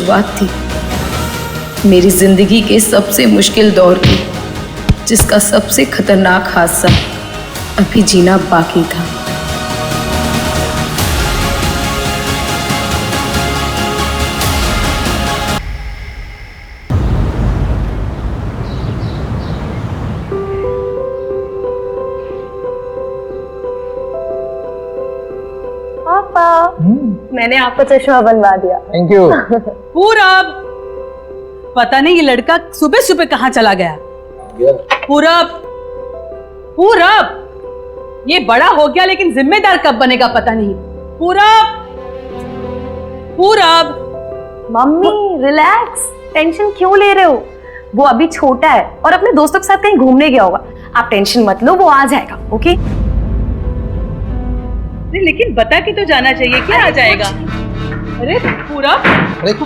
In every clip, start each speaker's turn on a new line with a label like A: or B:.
A: शुरुआत थी मेरी जिंदगी के सबसे मुश्किल दौर की, जिसका सबसे खतरनाक हादसा अभी जीना बाकी था।
B: पापा, मैंने आपको चश्मा बनवा दिया।
C: Thank you.
D: पूरब, पता नहीं ये लड़का सुबह सुबह कहाँ चला गया। पूरब, पूरब, ये बड़ा हो गया लेकिन जिम्मेदार कब बनेगा पता नहीं। पूरब, पूरब।
B: मम्मी रिलैक्स, टेंशन क्यों ले रहे हो? वो अभी छोटा है और अपने दोस्तों के साथ कहीं घूमने गया होगा। आप टेंशन मत लो, वो आ जाएगा। ओके?
D: लेकिन बता के तो जाना चाहिए, क्या आ जाएगा? अरे पूरब,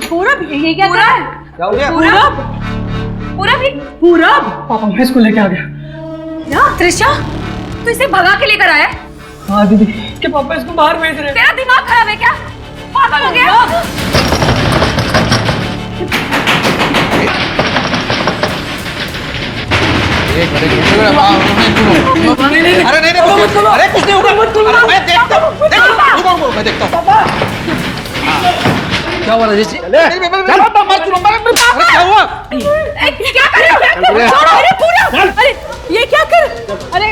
D: पूरब ये क्या कर रहा है?
C: क्या हो गया?
D: पूरब, पूरब।
C: पापा मैं इसको लेके आ गया।
B: क्या त्रिशा, तू इसे भगा के लेकर आया?
C: हाँ दीदी, कि पापा इसको बाहर भेज रहे हैं।
B: तेरा दिमाग खराब है क्या? पागल हो गया?
C: अरे नहीं, अरे कुछ नहीं होगा। मैं देखता हूँ, मैं देखता हूँ। क्या हुआ राजेश जी? क्या हुआ?
B: क्या कर रहे हो? अरे पूरा, अरे ये क्या कर? अरे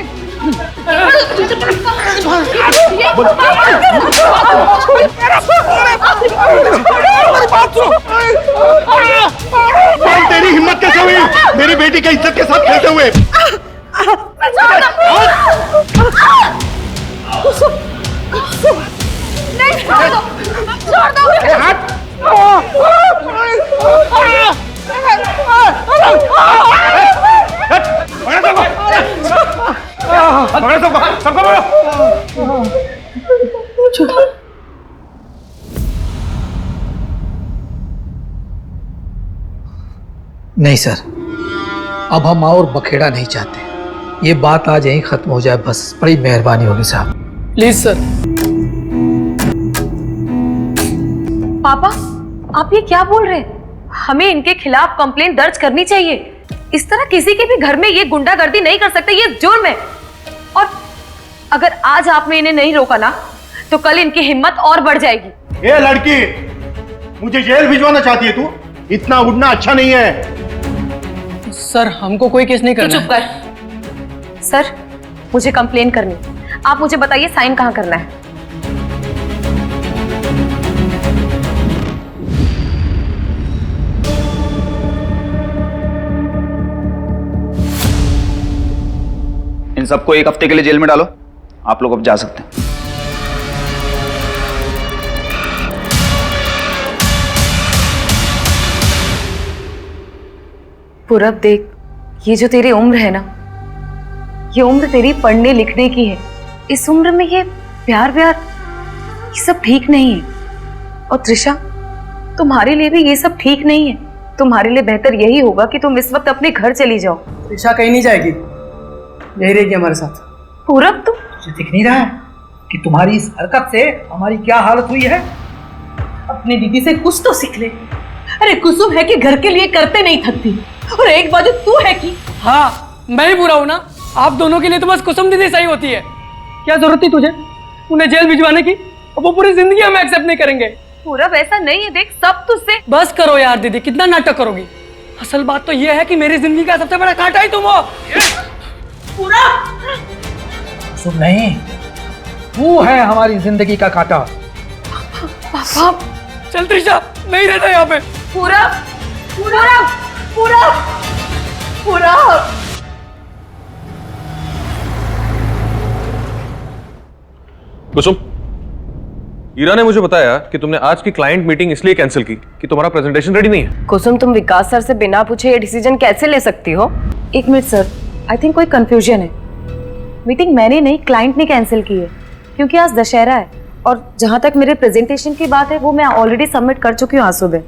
E: तेरी हिम्मत कैसे हुई मेरी बेटी की इज्जत के साथ खेलते हुए?
B: नहीं, छोड़ दो, छोड़ दो।
C: नहीं सर, अब हम और बखेड़ा नहीं चाहते। ये बात आज यहीं खत्म हो जाए बस। बड़ी मेहरबानी होगी साहब। Please sir.
B: पापा, आप ये क्या बोल रहे हैं? हमें इनके खिलाफ कंप्लेंट दर्ज करनी चाहिए। इस तरह किसी के भी घर में ये गुंडागर्दी नहीं कर सकते, ये जुर्म है। और अगर आज आपने इन्हें नहीं रोका ना, तो कल इनकी हिम्मत और बढ़ जाएगी।
E: ये लड़की, मुझे जेल भिजवाना चाहती है तू? इतना उड़ना अच्छा नहीं है।
C: सर हमको कोई केस नहीं करना।
B: चुप कर। सर, मुझे कंप्लेन करनी। आप मुझे बताइए साइन कहाँ करना है?
F: इन सबको 1 हफ्ते के लिए जेल में डालो। आप लोग अब जा सकते हैं।
B: पूरब देख, ये जो तेरी उम्र है ना, ये उम्र तेरी पढ़ने लिखने की है। इस उम्र में ये प्यार व्यार ये सब ठीक नहीं है। और त्रिशा, तुम्हारे लिए भी ये सब ठीक नहीं है। तुम्हारे लिए बेहतर यही होगा कि तुम इस वक्त अपने घर चली जाओ।
C: त्रिशा कहीं नहीं जाएगी, यही रहेगी हमारे साथ।
B: पूरब, तुम
C: तुझे दिख नहीं रहा है कि तुम्हारी इस हरकत से हमारी क्या हालत हुई है?
D: अपनी दीदी से कुछ तो सीख ले। अरे कुसुम है कि घर के लिए करते नहीं थकती, और एक बाजू तू है कि
G: हाँ मैं ही बुरा हूं ना। आप दोनों के लिए तो बस कुसुम दीदी सही होती है। क्या जरूरत थी तुझे उन्हें जेल भिजवाने की? अब वो पूरी जिंदगी हम एक्सेप्ट नहीं करेंगे।
B: पूरब, ऐसा नहीं है। देख, सब तुझसे।
G: बस करो यार दीदी, कितना नाटक करोगी? असल बात तो ये है कि मेरी जिंदगी का सबसे बड़ा कांटा ही तुम हो।
D: पूरा
C: सुन नहीं, तू है हमारी जिंदगी का कांटा।
B: पापा,
G: चल त्रिशा, नहीं रहता यहाँ पे।
B: पूरब, पूरब, पूरब, पूरब।
H: कुसुम, ईरा ने मुझे बताया कि तुमने आज की क्लाइंट मीटिंग इसलिए कैंसिल की कि तुम्हारा प्रेजेंटेशन रेडी नहीं है।
B: कुसुम, तुम विकास सर से बिना पूछे ये डिसीजन कैसे ले सकती हो? एक मिनट सर, आई थिंक कोई कंफ्यूजन है। मीटिंग मैंने नहीं, क्लाइंट ने कैंसिल की है, क्योंकि आज दशहरा है। और जहां तक मेरे प्रेजेंटेशन की बात है, वो मैं ऑलरेडी सबमिट कर चुकी हूँ आज सुबह,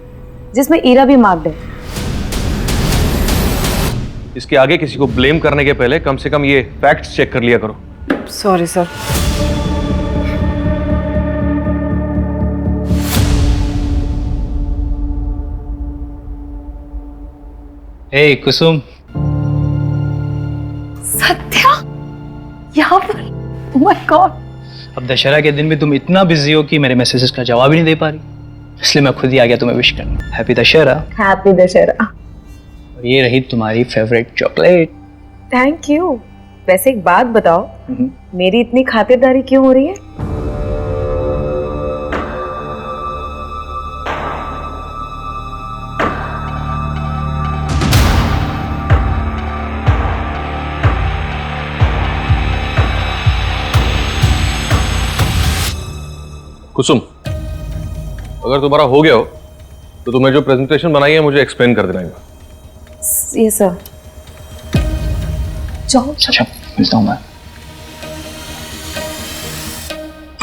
B: जिसमें ईरा भी मार्क्ड है।
H: इसके आगे किसी को ब्लेम करने के पहले कम से कम ये फैक्ट्स चेक कर लिया करो।
B: Sorry sir.
I: Hey Kusum,
B: Satya यहाँ पर? Oh my God!
I: अब दशहरा के दिन भी तुम इतना बिजी हो कि मेरे मैसेजेस का जवाब ही नहीं दे पा रही, इसलिए मैं खुद ही आ गया तुम्हें विश करने। हैप्पी दशहरा।
B: हैप्पी दशहरा।
I: और ये रही तुम्हारी फेवरेट चॉकलेट।
B: Thank you. वैसे एक बात बताओ, मेरी इतनी खातिरदारी क्यों हो रही है?
H: कुसुम, अगर तुम्हारा हो गया हो तो तुम्हें जो प्रेजेंटेशन बनाई है मुझे एक्सप्लेन कर देना एक बार।
B: ये सर। जाओ।
I: अच्छा, मिलता हूँ मैं।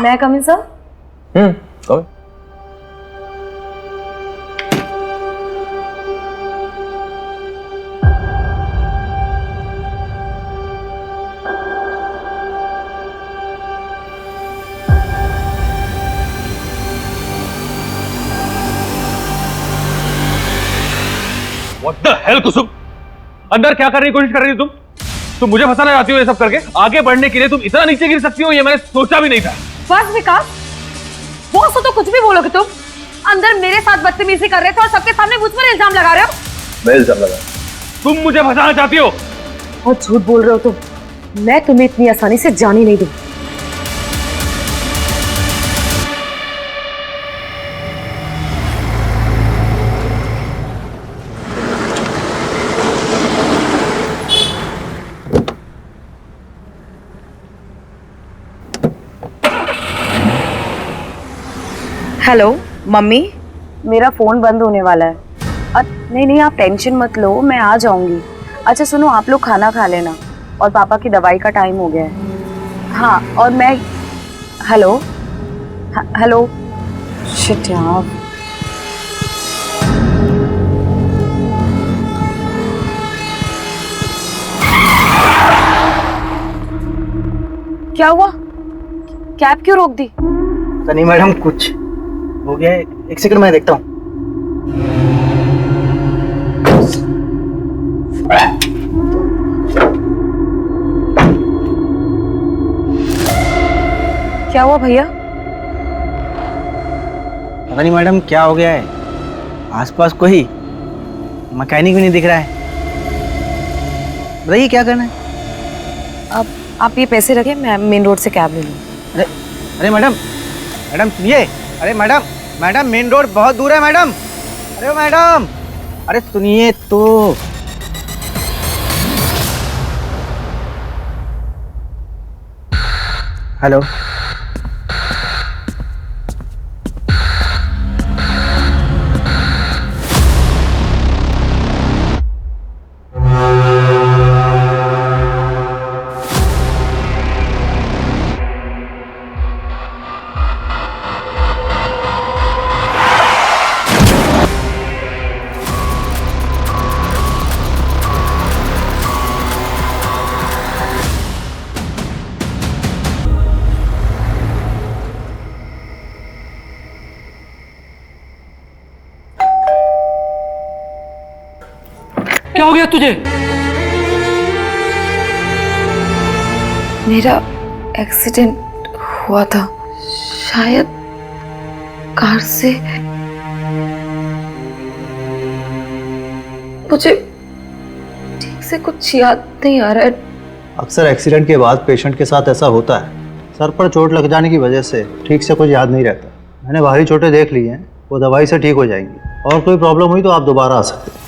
B: मैं कम इन सर?
H: कहो। What the hell, कुसुम? अंदर क्या करने की कोशिश कर रही हो तुम मुझे फंसाना चाहती हो ये सब करके? आगे बढ़ने के लिए तुम इतना नीचे गिर सकती हो, ये मैंने सोचा भी नहीं था।
B: बस विकास, बॉस हो तो कुछ भी बोलोगे तुम। अंदर मेरे साथ बदतमीजी कर रहे थे और सबके सामने मुझ पर इल्जाम लगा रहे हो।
H: मैं इल्जाम लगा? तुम मुझे फंसाना चाहती हो?
B: बहुत झूठ बोल रहे हो तुम। मैं तुम्हें इतनी आसानी से जाने नहीं दूं। हेलो मम्मी, मेरा फोन बंद होने वाला है। नहीं नहीं, आप टेंशन मत लो, मैं आ जाऊंगी। अच्छा सुनो, आप लोग खाना खा लेना और पापा की दवाई का टाइम हो गया है। हाँ, और मैं हेलो हेलो शिट यार। क्या हुआ? कैब क्यों रोक दी?
J: नहीं मैडम, कुछ हो गया है। एक सेकंड मैं देखता हूँ।
B: क्या हुआ भैया?
J: पता नहीं मैडम क्या हो गया है, आसपास कोई मैकेनिक भी नहीं दिख रहा है। बताइए क्या करना है?
B: आप ये पैसे रखें, मैं मेन रोड से कैब ले लूँ।
J: अरे अरे मैडम, मैडम सुनिए। अरे मैडम, मैडम मेन रोड बहुत दूर है मैडम। अरे मैडम, अरे सुनिए तो। हेलो,
G: क्या हो गया तुझे?
B: मेरा एक्सीडेंट हुआ था, शायद कार से। मुझे ठीक से कुछ याद नहीं आ रहा है।
K: अक्सर एक्सीडेंट के बाद पेशेंट के साथ ऐसा होता है। सर पर चोट लग जाने की वजह से ठीक से कुछ याद नहीं रहता। मैंने बाहरी चोटें देख ली हैं, वो दवाई से ठीक हो जाएंगी। और कोई प्रॉब्लम हुई तो आप दोबारा आ सकते हैं।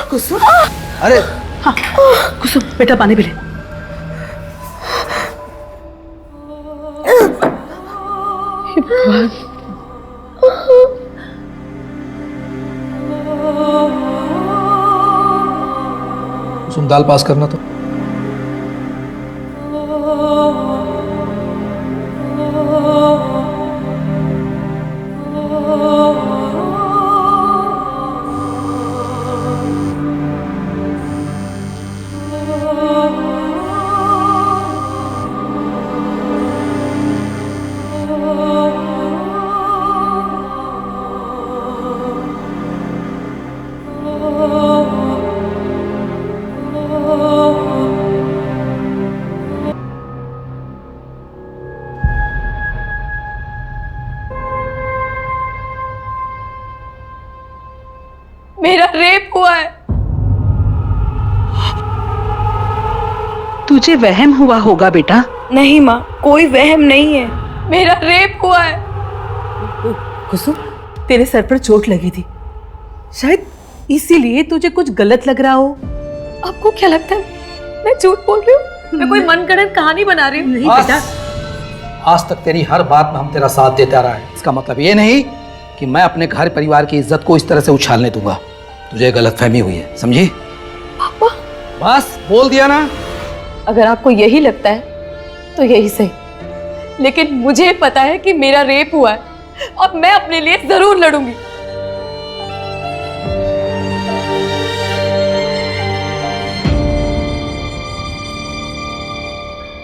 D: कुसुम,
K: अरे
D: हाँ, कुसुम बेटा पानी पी ले।
C: कुसुम, दाल पास करना तो।
L: तुझे वहम हुआ होगा बेटा।
A: नहीं माँ, कोई वहम नहीं है, मेरा रेप हुआ है।
D: कुसुम, तेरे सर पर चोट लगी थी, शायद इसीलिए तुझे कुछ गलत लग रहा हो।
A: आपको क्या लगता है मैं झूठ बोल रही हूँ? मैं कोई मनगढ़ंत कहानी बना रही हूँ?
D: नहीं बेटा,
C: आज तक तेरी हर बात में हम तेरा साथ देता रहा है। इसका मतलब ये नहीं कि मैं अपने घर परिवार की इज्जत को इस तरह से उछालने दूंगा। तुझे गलतफहमी हुई है, समझी?
A: पापा,
C: बस बोल दिया ना।
A: अगर आपको यही लगता है तो यही सही, लेकिन मुझे पता है कि मेरा रेप हुआ है और मैं अपने लिए जरूर लड़ूंगी।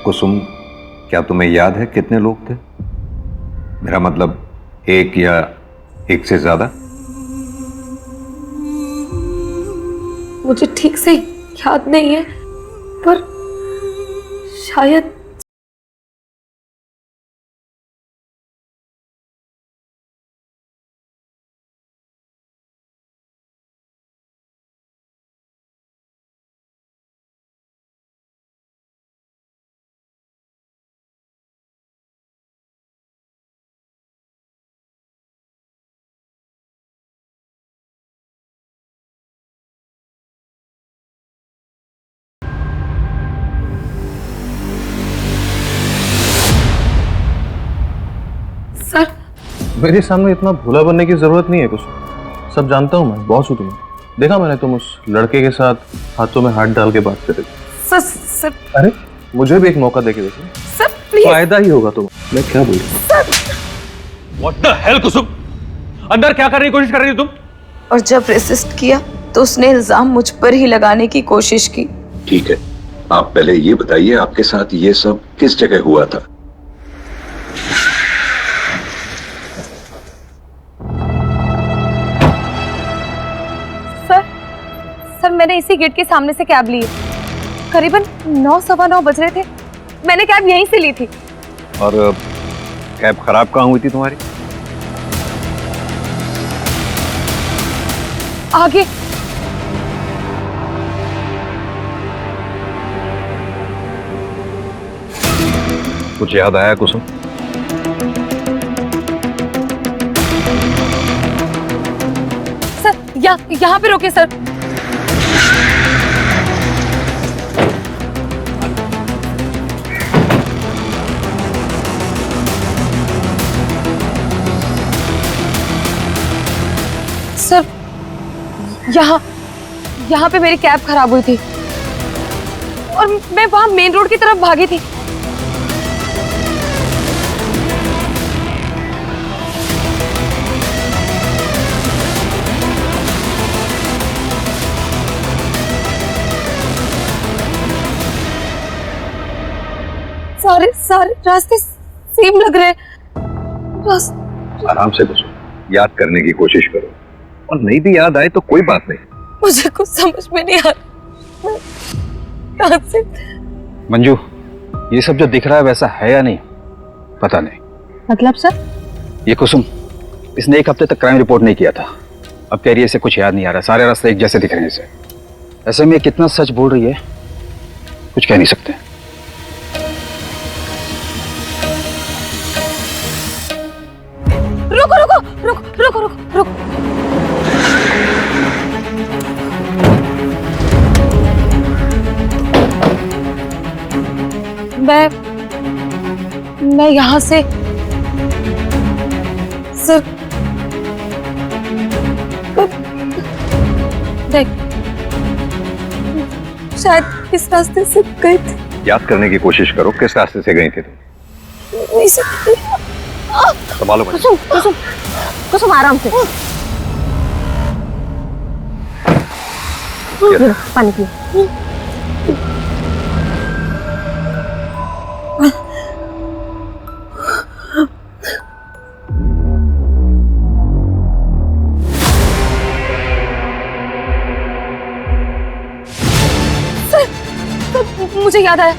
M: कुसुम, क्या तुम्हें याद है कितने लोग थे? मेरा मतलब एक या एक से ज्यादा?
A: मुझे ठीक से याद नहीं है, पर शायद सर,
H: मेरे सामने इतना भोला बनने की जरूरत नहीं है कुछ। सब जानता हूँ मैं, बॉस हूँ तुम्हें। देखा मैंने तुम उस लड़के के साथ हाथों में हाथ डाल के बात कर रही थी।
A: सर, सर,
H: अरे मुझे भी एक मौका देके देखो,
A: सर प्लीज।
H: फायदा ही होगा तुम्हें। मैं क्या बोल रहा हूँ? What the hell कुसुम, अंदर क्या करने की कोशिश कर रही हो तुम?
A: और जब रेसिस्ट किया तो उसने इल्जाम मुझ पर ही लगाने की कोशिश की।
M: ठीक है, आप पहले ये बताइए आपके साथ ये सब किस जगह हुआ था?
B: सर, मैंने इसी गेट के सामने से कैब ली है। करीबन 9:15 बज रहे थे। मैंने कैब यहीं से ली थी।
M: और कैब खराब कहाँ हुई थी तुम्हारी?
B: आगे।
M: कुछ याद आया कुसुम?
B: सर, यहाँ पे रोके सर। सर, यहाँ पे मेरी कैब खराब हुई थी और मैं वहां मेन रोड की तरफ भागी थी। सारे रास्ते सेम लग रहे हैं।
M: आराम से कुसुम, याद करने की कोशिश करो, और नहीं भी याद आए तो कोई बात नहीं।
A: मुझे कुछ समझ में नहीं आ रहा। कहां से?
F: मंजू, ये सब जो दिख रहा है वैसा है या नहीं पता नहीं।
B: मतलब सर?
F: ये कुसुम, इसने 1 हफ्ते तक क्राइम रिपोर्ट नहीं किया था। अब कह रही है इसे कुछ याद नहीं आ रहा, सारे रास्ते एक जैसे दिख रहे हैं इसे। ऐसे में कितना सच बोल रही है कुछ कह नहीं सकते।
B: रुको रुको रुको रुको रुको रुको। मैं यहाँ से सर देख, शायद इस रास्ते से गई थी।
M: याद करने की कोशिश करो, किस रास्ते से गई थी तुम?
B: नहीं सकती।
M: संभालो
B: कुसुम, कुसुम, कुसुम आराम से। पानी पियो। मुझे याद आया,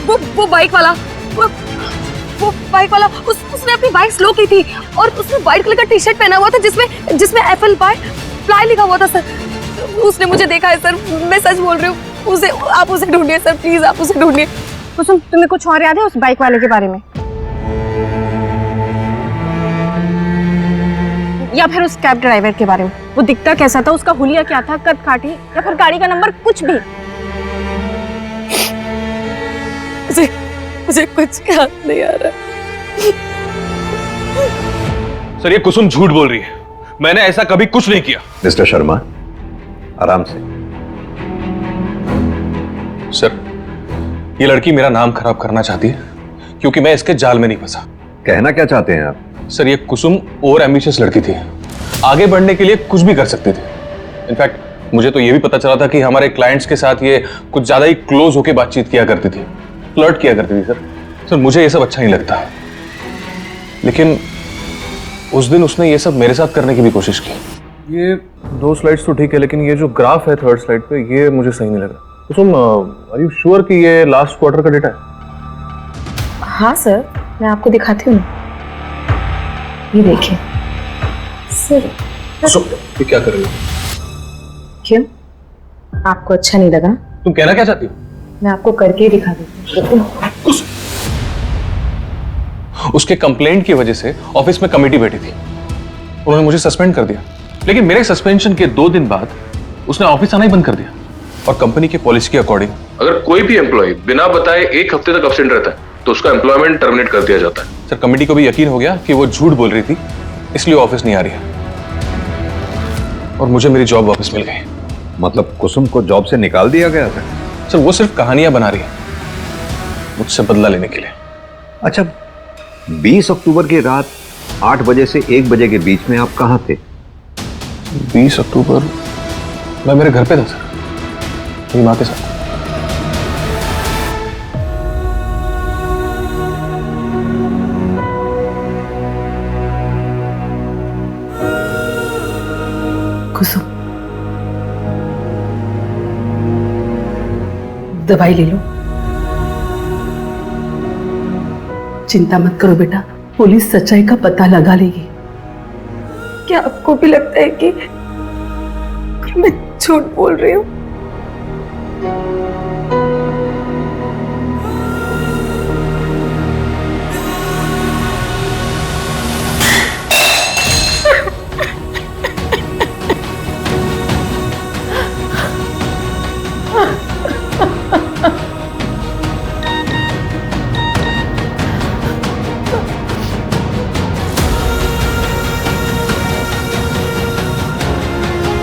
B: वो बाइक वाला, वो बाइक वाला उसने अपनी बाइक स्लो की थी और उसने व्हाइट कलर का टी शर्ट पहना हुआ था जिसमें एप्पल पाई फ्लाई लिखा हुआ था सर। उसने मुझे देखा है सर, मैं सच बोल रही हूँ। आप उसे ढूंढिए सर, प्लीज आप उसे ढूंढिए।
L: कुसुम, तुम्हें कुछ और याद है उस बाइक वाले के बारे में, या फिर उस कैब ड्राइवर के बारे में? वो दिखता कैसा था, उसका हुलिया क्या था, कद काठी या फिर गाड़ी का नंबर, कुछ भी?
B: मुझे कुछ याद नहीं आ रहा।
H: सर ये कुसुम झूठ बोल रही है, मैंने ऐसा कभी कुछ नहीं किया।
M: मिस्टर शर्मा, आराम से।
H: सर ये लड़की मेरा नाम खराब करना चाहती है क्योंकि मैं इसके जाल में नहीं फंसा।
M: कहना क्या चाहते हैं आप?
H: सर ये कुसुम ओवर एम्बिशियस लड़की थी, आगे बढ़ने के लिए कुछ भी कर सकती थी। इनफैक्ट मुझे तो ये भी पता चला था कि हमारे क्लाइंट्स के साथ ये कुछ ज्यादा ही क्लोज होकर बातचीत किया करती थी, फ्लर्ट किया करती थी। सर मुझे ये सब अच्छा नहीं लगता, लेकिन उस दिन उसने ये सब मेरे साथ करने की भी कोशिश की। ये 2 स्लाइड्स तो ठीक है, लेकिन ये जो ग्राफ है 3rd स्लाइड पे, ये मुझे सही नहीं लगा। कुसुम, आर यू श्योर कि ये लास्ट क्वार्टर का डेटा है?
B: हाँ सर, मैं आपको दिखाती हूँ, ये देखिए सर।
H: ये क्या कर रही हो?
B: क्यों, आपको अच्छा नहीं लगा?
H: तुम कहना क्या चाहती हो?
B: मैं आपको करके ही दिखा देती हूँ।
H: उसके कंप्लेंट की वजह से ऑफिस में कमेटी बैठी थी, उन्होंने मुझे सस्पेंड कर दिया, लेकिन मेरे सस्पेंशन के 2 दिन बाद उसने ऑफिस आना ही बंद कर दिया। और कंपनी की पॉलिसी के अकॉर्डिंग अगर कोई भी एम्प्लॉय बिना बताए 1 हफ्ते तक एब्सेंट रहता है तो उसका एम्प्लॉयमेंट टर्मिनेट कर दिया जाता है। सर कमेटी को भी यकीन हो गया कि वो झूठ बोल रही थी, इसलिए ऑफिस नहीं आ रही है और मुझे मेरी जॉब वापस मिल गई।
M: मतलब कुसुम को जॉब से निकाल दिया गया था?
H: सर वो सिर्फ कहानियां बना रही है मुझसे बदला लेने के लिए।
M: अच्छा, 20 अक्टूबर की रात 8 बजे से 1 बजे के बीच में आप कहाँ थे?
H: 20 अक्टूबर मैं मेरे घर पे था सर, मेरी माँ के साथ।
A: कुसुम, दवाई ले लो। चिंता मत करो बेटा, पुलिस सच्चाई का पता लगा लेगी।
B: क्या आपको भी लगता है कि मैं झूठ बोल रही हूँ?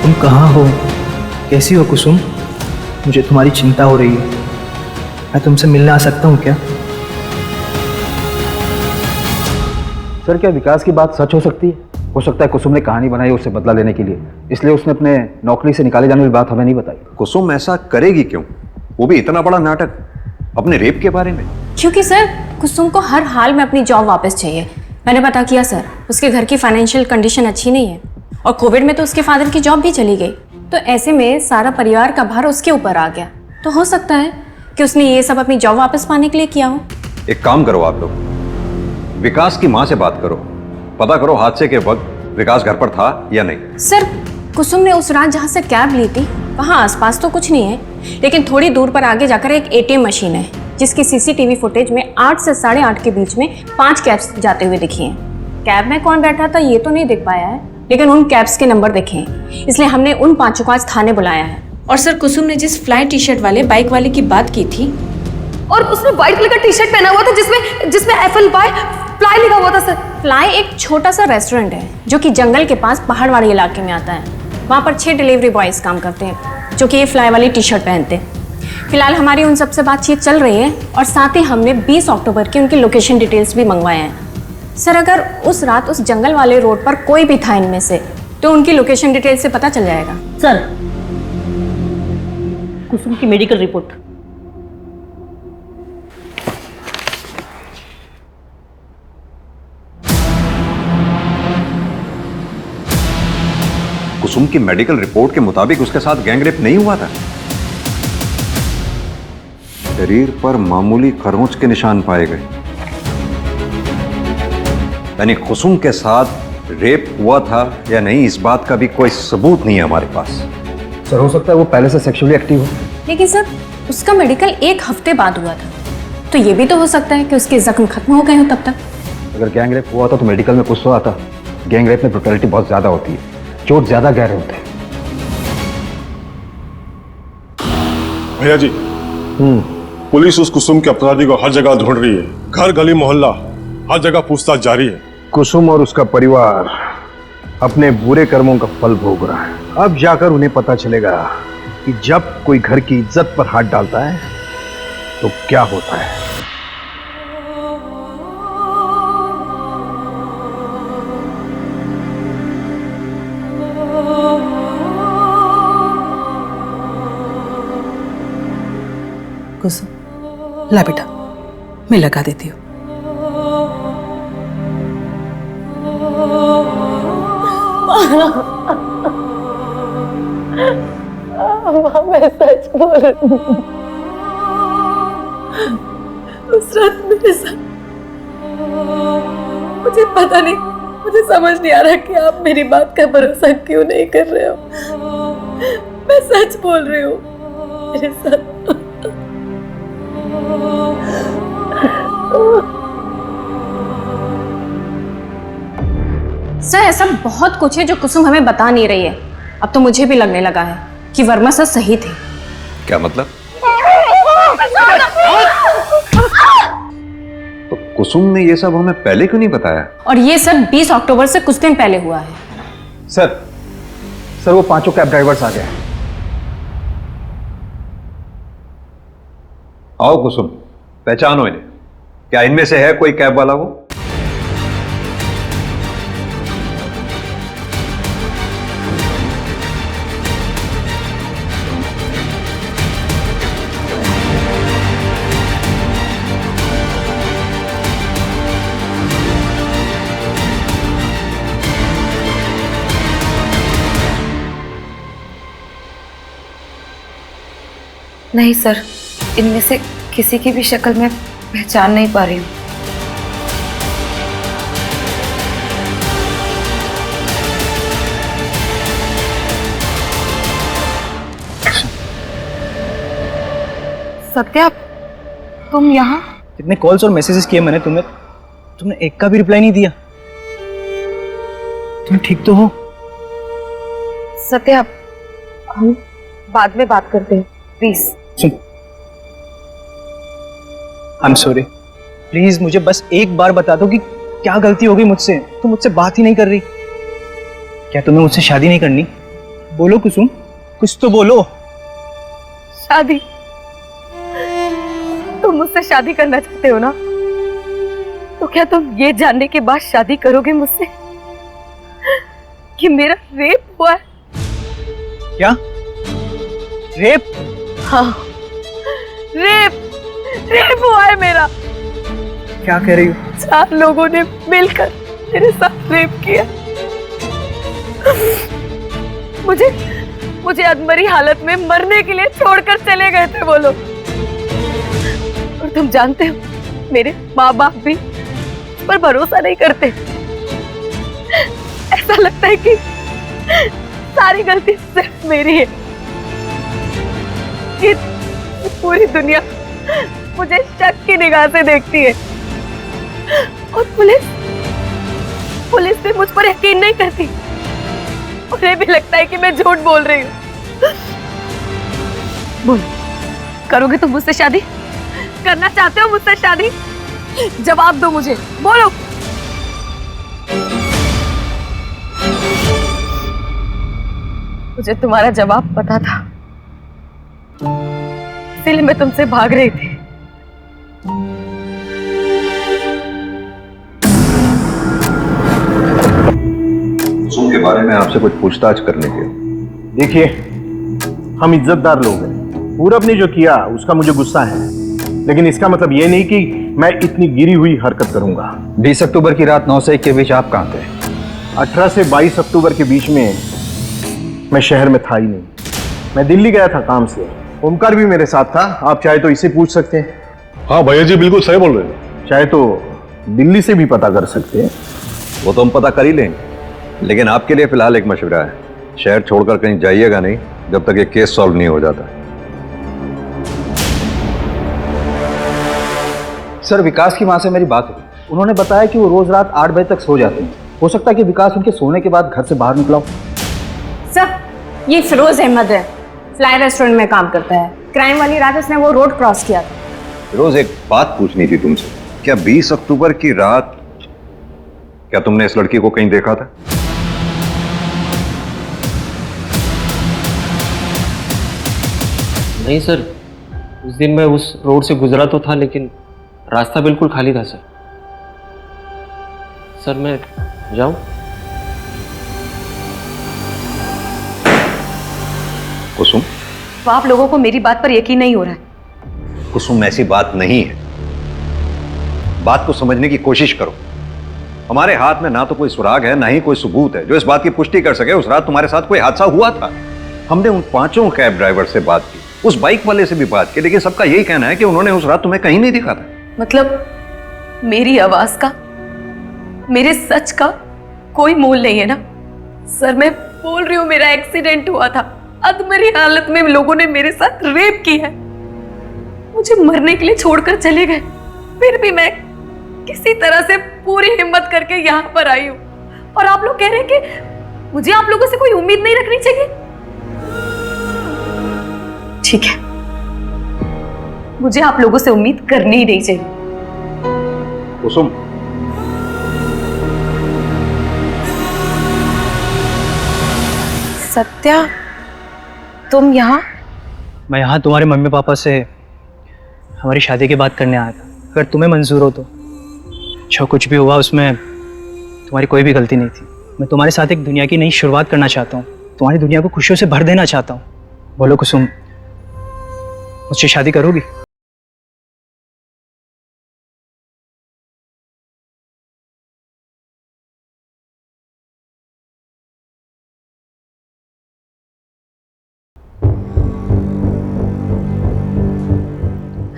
I: तुम कहाँ हो? कैसी हो कुसुम? मुझे तुम्हारी चिंता हो रही है। मैं तुमसे मिलने आ सकता हूँ क्या?
F: सर क्या विकास की बात सच हो सकती है? हो सकता है कुसुम ने कहानी बनाई उससे बदला लेने के लिए, इसलिए उसने अपने नौकरी से निकाले जाने की बात हमें नहीं बताई।
M: कुसुम ऐसा करेगी क्यों? वो भी इतना बड़ा नाटक अपने रेप के बारे में।
L: क्योंकि सर कुसुम को हर हाल में अपनी जॉब वापस चाहिए। मैंने पता किया सर, उसके घर की फाइनेंशियल कंडीशन अच्छी नहीं है और कोविड में तो उसके फादर की जॉब भी चली गई, तो ऐसे में सारा परिवार का भार उसके ऊपर आ गया। तो हो सकता है कि उसने ये सब अपनी जॉब वापस पाने के लिए किया हो।
M: एक काम करो आप लोग, विकास की माँ से बात करो, पता करो हादसे के वक्त विकास घर पर था या नहीं।
L: सर कुसुम ने उस रात जहाँ से कैब ली थी वहाँ आसपास तो कुछ नहीं है, लेकिन थोड़ी दूर पर आगे जाकर एक ATM मशीन है जिसकी CCTV फुटेज में 8 से 8:30 के बीच में 5 कैब्स जाते हुए दिखी हैं। कैब में कौन बैठा था ये तो नहीं दिख पाया है, लेकिन उन कैब्स के नंबर देखे हैं, इसलिए हमने उन 5 को आज थाने बुलाया है।
B: और सर कुसुम ने जिस फ्लाई टी-शर्ट वाले बाइक वाले की बात की थी, और उसने व्हाइट कलर का टी-शर्ट पहना हुआ था जिसमें FLY फ्लाई लिखा हुआ था सर।
L: फ्लाई एक छोटा सा रेस्टोरेंट है जो कि जंगल के पास पहाड़ वाले इलाके में आता है। वहाँ पर 6 डिलीवरी बॉयज काम करते हैं जो कि ये फ्लाई वाली टी-शर्ट पहनते हैं। फिलहाल हमारी उन सबसे बातचीत चल रही है और साथ ही हमने 20 अक्टूबर की उनकी लोकेशन डिटेल्स भी मंगवाए हैं। सर अगर उस रात उस जंगल वाले रोड पर कोई भी था इनमें से तो उनकी लोकेशन डिटेल से पता चल जाएगा।
D: सर कुसुम की मेडिकल रिपोर्ट।
M: कुसुम की मेडिकल रिपोर्ट के मुताबिक उसके साथ गैंगरेप नहीं हुआ था। शरीर पर मामूली खरोंच के निशान पाए गए, यानी कुसुम के साथ रेप हुआ था या नहीं इस बात का भी कोई सबूत नहीं है हमारे पास।
F: सर हो सकता है वो पहले से सेक्सुअली एक्टिव हो,
L: लेकिन सर उसका मेडिकल 1 हफ्ते बाद हुआ था, तो ये भी तो हो सकता है कि उसके जख्म खत्म हो गए हो तब तक।
F: अगर गैंग रेप हुआ था तो मेडिकल में कुछ तो आता। गैंग रेप में ब्रुटैलिटी बहुत ज्यादा होती है, चोट ज्यादा गहरे होते हैं।
E: भैया जी, पुलिस उस कुसुम के अपराधी को हर जगह ढूंढ रही है, घर गली मोहल्ला हर जगह पूछताछ जारी है।
N: कुसुम और उसका परिवार अपने बुरे कर्मों का फल भोग रहा है। अब जाकर उन्हें पता चलेगा कि जब कोई घर की इज्जत पर हाथ डालता है तो क्या होता है।
D: कुसुम, ला बेटा, मैं लगा देती हूँ।
A: मैं सच बोल रही हूँ। उस रात मेरे साथ, मुझे पता नहीं, मुझे समझ नहीं आ रहा कि आप मेरी बात का भरोसा क्यों नहीं कर रहे हो। मैं सच बोल रही हूँ, मेरे साथ
L: सर ऐसा बहुत कुछ है जो कुसुम हमें बता नहीं रही है। अब तो मुझे भी लगने लगा है कि वर्मा सर सही थे।
M: क्या मतलब? तो कुसुम ने ये सब हमें पहले क्यों नहीं बताया?
L: और ये सब 20 अक्टूबर से कुछ दिन पहले हुआ है।
N: सर वो 5 कैब ड्राइवर्स आ गए।
M: आओ कुसुम, पहचानो इन्हें। क्या इनमें से है कोई कैब वाला? वो
B: नहीं सर, इनमें से किसी की भी शक्ल मैं पहचान नहीं पा रही हूँ। सत्या, तुम यहाँ?
I: कितने कॉल्स और मैसेजेस किए मैंने तुम्हें, तुमने एक का भी रिप्लाई नहीं दिया। तुम ठीक तो हो?
B: सत्या, हम बाद में बात करते हैं, please.
I: I am sorry, please मुझे बस एक बार बता दो कि क्या गलती हो गई मुझसे। तुम मुझसे बात ही नहीं कर रही। क्या तुम्हें मुझसे शादी नहीं करनी? बोलो कुसुम, कुछ तो बोलो।
B: शादी? तुम मुझसे शादी करना चाहते हो ना? तो क्या तुम ये जानने के बाद शादी करोगे मुझसे कि मेरा रेप हुआ है?
I: क्या रेप?
B: हाँ, रेप हुआ है मेरा।
I: क्या कह रही हो?
B: 4 लोगों ने मिलकर मेरे साथ रेप किया। मुझे अधमरी हालत में मरने के लिए छोड़कर चले गए थे वो लोग। और तुम जानते हो, मेरे माँ बाप भी उस पर भरोसा नहीं करते। ऐसा लगता है कि सारी गलती सिर्फ मेरी है। कि पूरी दुनिया मुझे शक की निगाह से देखती है और पुलिस भी मुझ पर यकीन नहीं करती। उन्हें भी लगता है कि मैं झूठ बोल रही हूँ। बोल, करोगे तुम मुझसे शादी? करना चाहते हो मुझसे शादी? जवाब दो मुझे, बोलो। मुझे तुम्हारा जवाब पता था, इसलिए मैं तुमसे भाग रही थी।
M: कुसुम के बारे में आपसे कुछ पूछताछ करने के।
N: देखिए, हम इज्जतदार लोग हैं। पूरब ने जो किया उसका मुझे गुस्सा है, लेकिन इसका मतलब ये नहीं कि मैं इतनी गिरी हुई हरकत करूंगा।
F: 20 अक्टूबर की रात 9 से 1 के बीच आप कहाँ थे?
N: 18 से 22 अक्टूबर के बीच में मैं शहर में था ही नहीं। मैं दिल्ली गया था काम से। ओमकार भी मेरे साथ था, आप चाहे तो इसे पूछ सकते हैं।
E: हाँ भैया जी, बिल्कुल सही बोल रहे हैं।
N: चाहे तो दिल्ली से भी पता कर सकते हैं।
M: वो तो हम पता कर ही लेंगे, लेकिन आपके लिए फिलहाल एक मशवरा है। शहर छोड़कर कहीं जाइएगा नहीं जब तक ये केस सॉल्व नहीं हो जाता।
F: सर विकास की माँ से मेरी बात हुई, उन्होंने बताया कि वो रोज रात 8 बजे तक सो जाते हैं। हो सकता है कि विकास उनके सोने के बाद घर से बाहर निकला हो।
L: सर, ये फिरोज अहमद है, फ्लाई रेस्टोरेंट में काम करता है। क्राइम वाली रात उसने वो रोड क्रॉस किया था।
M: रोज एक बात पूछनी थी तुमसे, क्या 20 अक्टूबर की रात क्या तुमने इस लड़की को कहीं देखा था?
O: नहीं सर, उस दिन मैं उस रोड से गुजरा तो था, लेकिन रास्ता बिल्कुल खाली था सर। सर मैं जाऊं?
M: कुसुम,
B: तो आप लोगों को मेरी बात पर यकीन नहीं हो रहा है?
M: कुसुम ऐसी बात नहीं है, बात को समझने की कोशिश करो। हमारे हाथ में ना तो कोई सुराग है ना ही कोई सबूत है जो इस बात की पुष्टि कर सके उस रात तुम्हारे साथ कोई हादसा हुआ था। हमने उन 5 कैब ड्राइवर से बात की, उस बाइक वाले से भी बात की, लेकिन सबका यही कहना है कि उन्होंने उस रात तुम्हें कहीं नहीं दिखा था।
B: मतलब मेरी आवाज का, मेरे सच का कोई मोल नहीं है ना? सर मैं बोल रही हूँ, मेरा एक्सीडेंट हुआ था, अधमरी हालत में लोगों ने मेरे साथ रेप की है, मुझे मरने के लिए छोड़कर चले गए, फिर भी मैं किसी तरह से पूरी हिम्मत करके यहाँ पर आई हूँ। और आप लोग कह रहे हैं कि मुझे आप लोगों से कोई उम्मीद नहीं रखनी चाहिए? ठीक है, मुझे आप लोगों से उम्मीद करनी ही नहीं चाहिए।
M: कुसुम,
B: सत्या, तुम यहाँ?
I: मैं यहाँ तुम्हारे मम्मी पापा से हमारी शादी की बात करने आया था। अगर तुम्हें मंजूर हो तो। जो कुछ भी हुआ उसमें तुम्हारी कोई भी गलती नहीं थी। मैं तुम्हारे साथ एक दुनिया की नई शुरुआत करना चाहता हूँ, तुम्हारी दुनिया को खुशियों से भर देना चाहता हूँ। बोलो कुसुम, मुझसे शादी करोगी?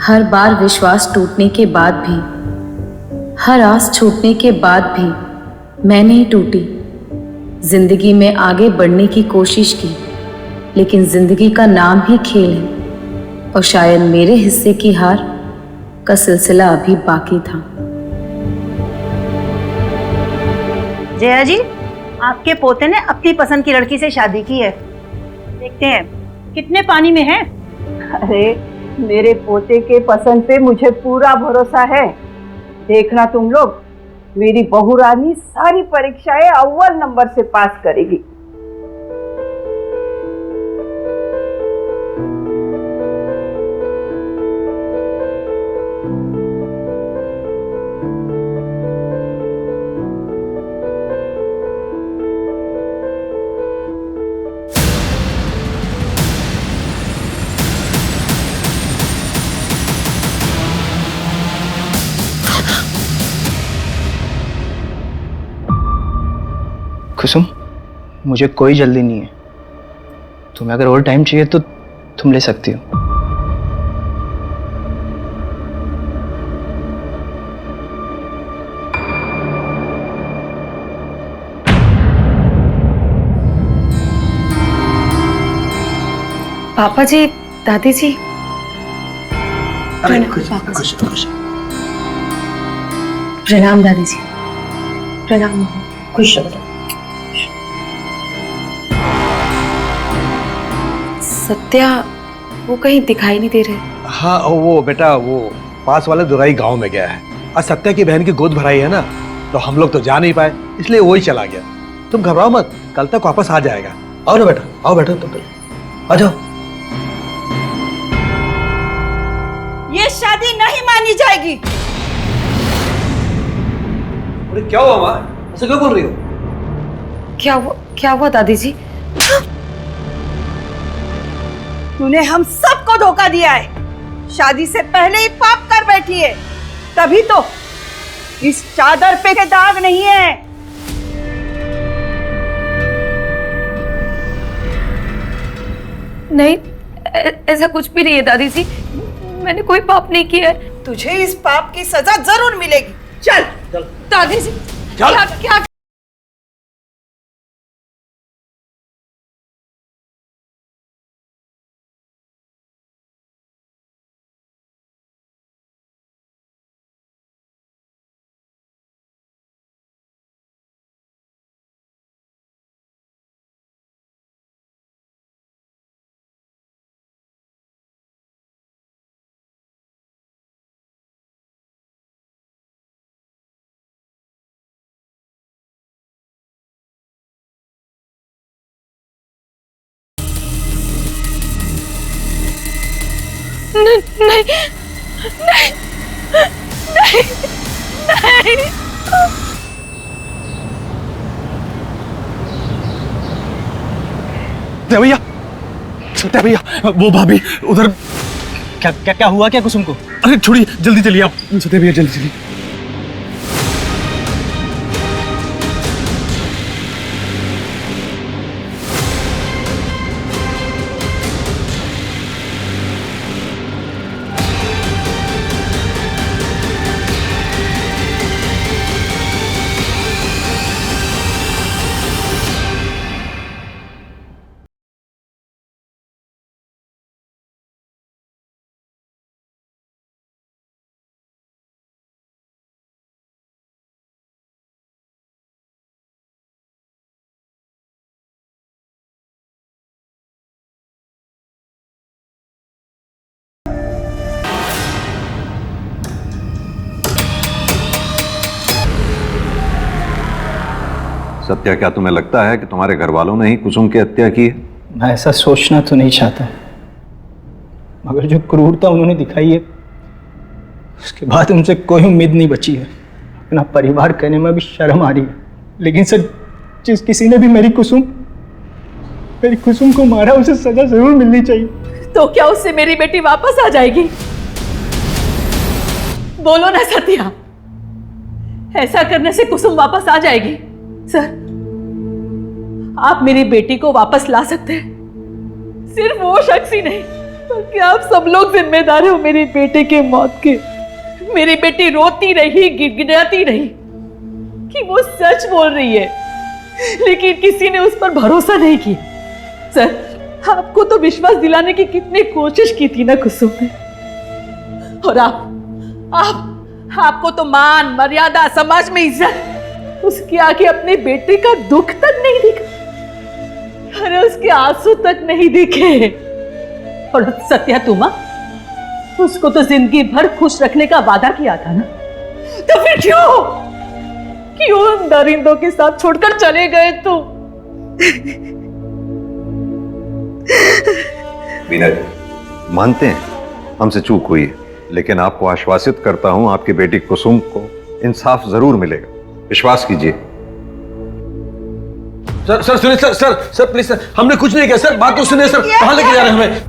A: हर बार विश्वास टूटने के बाद भी, हर आस छूटने के बाद भी मैं नहीं टूटी। जिंदगी में आगे बढ़ने की कोशिश की, लेकिन जिंदगी का नाम ही खेल है और शायद मेरे हिस्से की हार का सिलसिला अभी बाकी था।
P: जया जी, आपके पोते ने अपनी पसंद की लड़की से शादी की है। देखते हैं कितने पानी में है।
Q: अरे मेरे पोते के पसंद पे मुझे पूरा भरोसा है। देखना तुम लोग, मेरी बहू रानी सारी परीक्षाएं अव्वल नंबर से पास करेगी।
I: कुसुम, मुझे कोई जल्दी नहीं है। तुम्हें अगर और टाइम चाहिए तो तुम ले सकती हो।
B: पापा जी, दादी जी, प्रणाम दादी जी। प्रणाम। खुश रहो। सत्या, वो कहीं दिखाई नहीं दे रहे।
N: हाँ वो बेटा, वो पास वाले दुराई गांव में गया है। आज सत्या की बहन की गोद भराई है ना, तो हम लोग तो जा नहीं पाए, इसलिए वही चला गया। तुम घबराओ मत, कल तक वापस आ जाएगा। आओ ना बेटा, आओ बेटा, तुम आ जाओ।
P: ये शादी नहीं मानी जाएगी।
C: अरे क्या हुआ माँ, ऐसे क्यों बोल रही हो?
B: क्या हुआ दादी जी?
P: तूने हम सबको धोखा दिया है। शादी से पहले ही पाप कर बैठी है, तभी तो इस चादर पे के दाग नहीं है।
B: नहीं, ऐसा कुछ भी नहीं है दादी जी, मैंने कोई पाप नहीं किया है।
P: तुझे इस पाप की सजा जरूर मिलेगी। चल
B: दादी जी, क्या
G: नहीं नहीं नहीं नहीं नहीं।
N: भैया, सत्या भैया, वो भाभी उधर।
I: क्या क्या क्या हुआ क्या कुसुम को?
N: अरे छोड़िए, जल्दी चलिए आप। सत्या भैया जल्दी चलिए।
M: सत्या, क्या तुम्हें लगता है कि तुम्हारे घर वालों ने ही कुसुम की हत्या की है?
I: मैं ऐसा सोचना तो नहीं चाहता, मगर जो क्रूरता उन्होंने दिखाई है उसके बाद उनसे कोई उम्मीद नहीं बची है। अपना परिवार कहने में भी शर्म आ रही है। लेकिन सर, जिस किसी ने भी मेरी कुसुम को मारा, उसे सजा जरूर मिलनी चाहिए।
D: तो क्या उससे मेरी बेटी वापस आ जाएगी? बोलो ना सत्या, ऐसा करने से कुसुम वापस आ जाएगी? सर, आप मेरी बेटी को वापस ला सकते हैं, सिर्फ वो शख्स ही नहीं बल्कि आप सब लोग जिम्मेदार हो मेरी बेटी के मौत के। मेरी बेटी रोती रही, गिड़गिड़ाती रही कि वो सच बोल रही है, लेकिन किसी ने उस पर भरोसा नहीं किया। सर, आपको तो विश्वास दिलाने की कितनी कोशिश की थी ना कुसुम ने, और आपको तो मान मर्यादा, समाज में इज्जत, उसके आगे अपने बेटे का दुख तक नहीं दिखा। अरे उसके आंसू तक नहीं दिखे। और सत्या, तुम उसको तो जिंदगी भर खुश रखने का वादा किया था ना, तो फिर क्यों उन दरिंदों के साथ छोड़कर चले गए तुम?
M: बीना जी, मानते हैं हमसे चूक हुई है, लेकिन आपको आश्वासित करता हूं आपकी बेटी कुसुम को इंसाफ जरूर मिलेगा, विश्वास कीजिए।
C: सर सुनिए, सर प्लीज सर, हमने कुछ नहीं किया सर, बात तो सुनिए सर। कहाँ लेके जा रहे हैं हमें?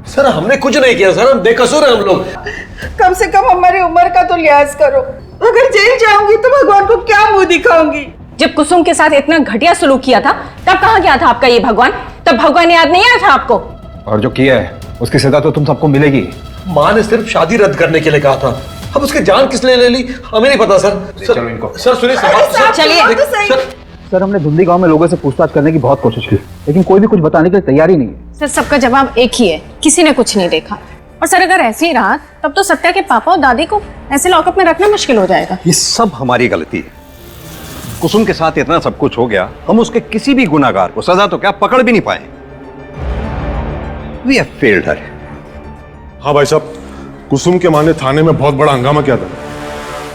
C: सर हमने कुछ नहीं किया सर, हम बेकसूर हैं हम लोग।
P: कम से कम हमारी उम्र का तो लिहाज करो। अगर जेल जाऊंगी तो भगवान को क्या मुंह दिखाऊंगी?
L: जब कुसुम के साथ इतना घटिया सलूक किया था तब कहाँ गया था आपका ये भगवान? तब भगवान याद नहीं आया था आपको?
F: और जो किया है उसकी सजा तो तुम सबको मिलेगी।
C: माँ ने सिर्फ शादी रद्द करने के लिए कहा था, अब उसकी जान किस लिए ले ली हमें नहीं पता सर।
F: चलो इनको।
C: सर सुनिए
L: चलिए।
F: सर, हमने धुंधी गांव में लोगों से पूछताछ करने की बहुत कोशिश की, लेकिन कोई भी कुछ बताने के लिए तैयार ही नहीं है।
L: सर, सबका जवाब एक ही है, किसी ने कुछ नहीं देखा। और सर, अगर ऐसे ही रहा तब तो सत्या के पापा और दादी को ऐसे लॉकअप में रखना मुश्किल हो जाएगा।
M: ये सब हमारी गलती है। कुसुम के साथ इतना सब कुछ हो गया, हम उसके किसी भी गुनाहगार को सजा तो क्या पकड़ भी नहीं पाए। We have failed her.
E: हाँ भाई साहब, कुसुम के मां ने थाने में बहुत बड़ा हंगामा किया था,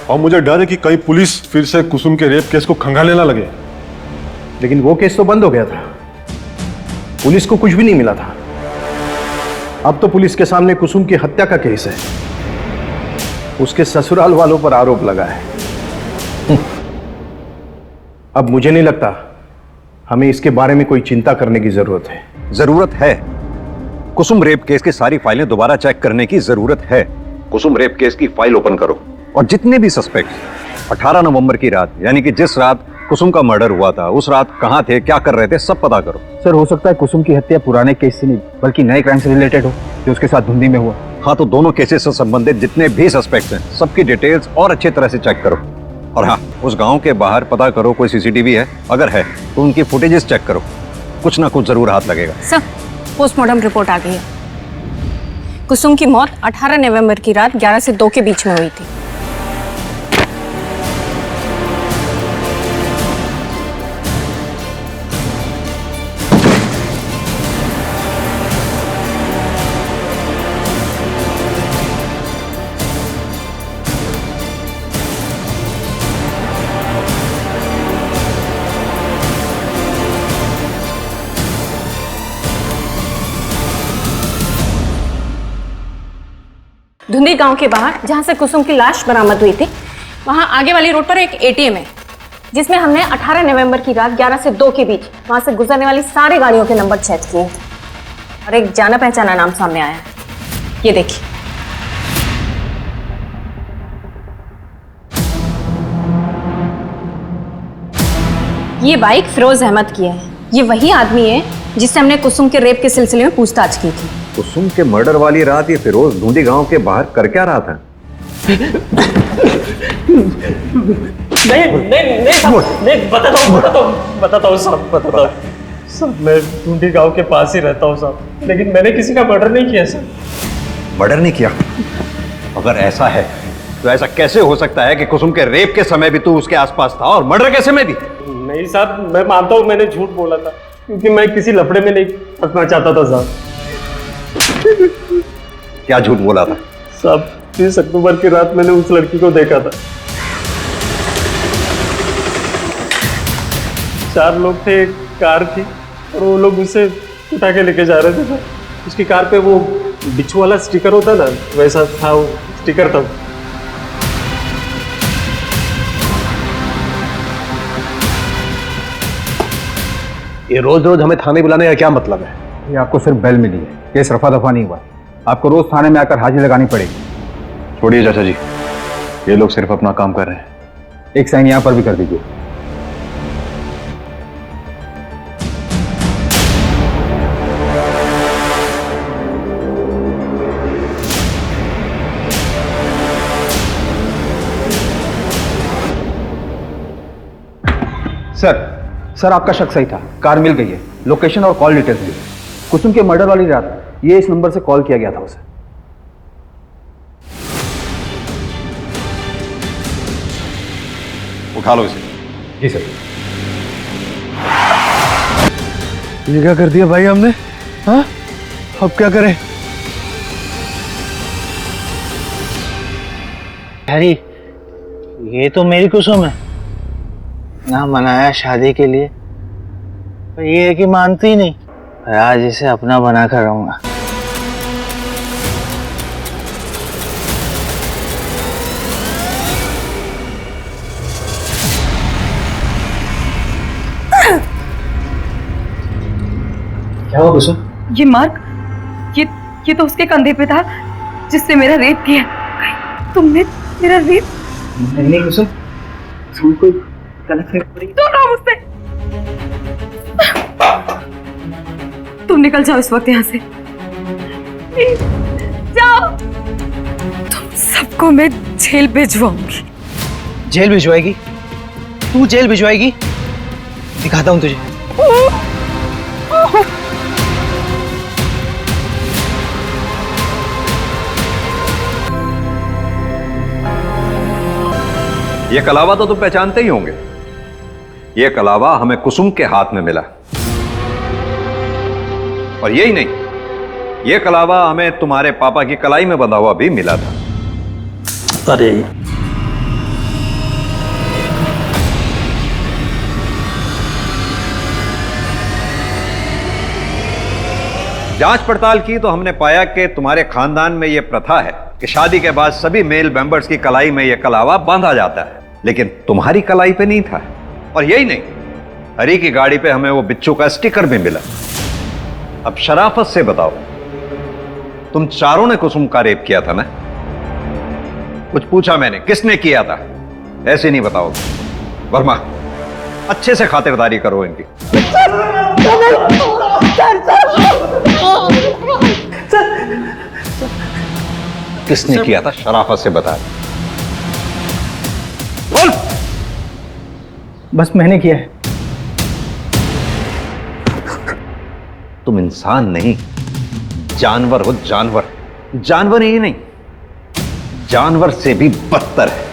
E: और मुझे डर है कि कहीं पुलिस फिर से कुसुम के रेप केस को खंगालने ना लगे।
N: लेकिन वो केस तो बंद हो गया था, पुलिस को कुछ भी नहीं मिला था। अब तो पुलिस के सामने कुसुम की हत्या का केस है, उसके ससुराल वालों पर आरोप लगा है। अब मुझे नहीं लगता हमें इसके बारे में कोई चिंता करने की जरूरत है।
M: जरूरत है। कुसुम रेप केस की सारी फाइलें दोबारा चेक करने की जरूरत है। कुसुम रेप केस की फाइल ओपन करो और जितने भी सस्पेक्ट 18 नवंबर की रात, यानी कि जिस रात कुसुम का मर्डर हुआ था, उस रात कहां थे, क्या कर रहे थे, सब पता करो।
F: सर, हो सकता है कुसुम की हत्या पुराने केस से नहीं बल्कि नए क्राइम से रिलेटेड हो जो उसके साथ धुंधी में हुआ।
M: हाँ, तो दोनों केसेस से संबंधित जितने भी सस्पेक्ट्स हैं सबकी डिटेल्स और अच्छी तरह से चेक करो। और हाँ, उस गांव के बाहर पता करो कोई सीसीटीवी है, अगर है तो उनकी फुटेजेस चेक करो, कुछ ना कुछ जरूर हाथ लगेगा।
L: सर, पोस्टमार्टम रिपोर्ट आ गई है। कुसुम की मौत 18 नवंबर की रात 11 से 2 के बीच में हुई थी। धुंधी गांव के बाहर जहां से कुसुम की लाश बरामद हुई थी, वहां आगे वाली रोड पर एक एटीएम है जिसमें हमने 18 नवंबर की रात 11 से 2 के बीच वहां से गुजरने वाली सारी गाड़ियों के नंबर चेक किए और एक जाना पहचाना नाम सामने आया है। ये देखिए। ये बाइक फिरोज अहमद की है। ये वही आदमी है जिससे हमने कुसुम के रेप के सिलसिले में पूछताछ की थी।
M: कुसुम के मर्डर वाली रात ये फिरोज धुंधी गांव के बाहर कर क्या रहा था?
O: नहीं बताता हूँ सब मैं ढूंढी गांव के पास ही रहता हूँ साहब, लेकिन मैंने किसी का मर्डर नहीं किया सर।
M: मर्डर नहीं किया? अगर ऐसा है तो ऐसा कैसे हो सकता है कि कुसुम के रेप के समय भी तू उसके आसपास था और मर्डर के समय भी?
O: नहीं साहब, मैं मानता हूँ मैंने झूठ बोला था क्योंकि मैं किसी लफड़े में नहीं फंसना चाहता था साहब।
M: क्या झूठ बोला था?
O: साहब 30 अक्टूबर की रात मैंने उस लड़की को देखा था। 4 लोग थे, एक कार थी और वो लोग उसे उठा के लेके जा रहे थे। उसकी कार पे वो बिच्छू वाला स्टिकर होता ना, वैसा था वो स्टिकर था।
N: ये रोज रोज हमें थाने बुलाने का क्या मतलब है?
F: ये आपको सिर्फ बेल मिली है, केस रफा दफा नहीं हुआ। आपको रोज थाने में आकर हाजिरी लगानी पड़ेगी।
H: छोड़िए चाचा जी, ये लोग सिर्फ अपना काम कर रहे हैं।
F: एक साइन यहां पर भी कर दीजिए। सर आपका शक सही था, कार मिल गई है, लोकेशन और कॉल डिटेल्स भी। कुसुम के मर्डर वाली रात ये इस नंबर से कॉल किया गया था उसे।
M: उठा लो इसे।
F: जी सर।
N: ये क्या कर दिया भाई हमने? हाँ, अब क्या करें?
J: हैरी, ये तो मेरी कुसुम है ना, मनाया शादी के लिए, पर ये है कि मानती ही नहीं। आज इसे अपना बनाकर रहूंगा।
I: क्या हुआ कुसुम?
B: ये मार्क, ये तो उसके कंधे पे था जिससे मेरा रेप किया। तुमने मेरा रेप?
I: नहीं कुसुम, तुम कोई गलत फहमी।
B: दूर रहो मुझसे। तुम निकल जाओ इस वक्त यहाँ से, प्लीज जाओ। तुम सबको मैं जेल भिजवाऊंगी।
I: जेल भिजवाएगी? तू जेल भिजवाएगी? दिखाता हूँ तुझे।
M: ये कलावा तो तुम पहचानते ही होंगे। ये कलावा हमें कुसुम के हाथ में मिला, और यही नहीं, ये कलावा हमें तुम्हारे पापा की कलाई में बंधा हुआ भी मिला था।
K: अरे
M: जांच पड़ताल की तो हमने पाया कि तुम्हारे खानदान में यह प्रथा है कि शादी के बाद सभी मेल मेंबर्स की कलाई में यह कलावा बांधा जाता है, लेकिन तुम्हारी कलाई पे नहीं था। और यही नहीं, हरी की गाड़ी पे हमें वो बिच्छू का स्टिकर भी मिला। अब शराफत से बताओ, तुम चारों ने कुसुम का रेप किया था ना? कुछ पूछा मैंने, किसने किया था? ऐसे नहीं बताओगे। वर्मा, अच्छे से खातिरदारी करो इनकी। किसने किया था? शराफत से बता। बोल।
I: बस मैंने किया है।
M: तुम इंसान नहीं, जानवर हो। जानवर। जानवर ही नहीं, जानवर से भी बदतर है।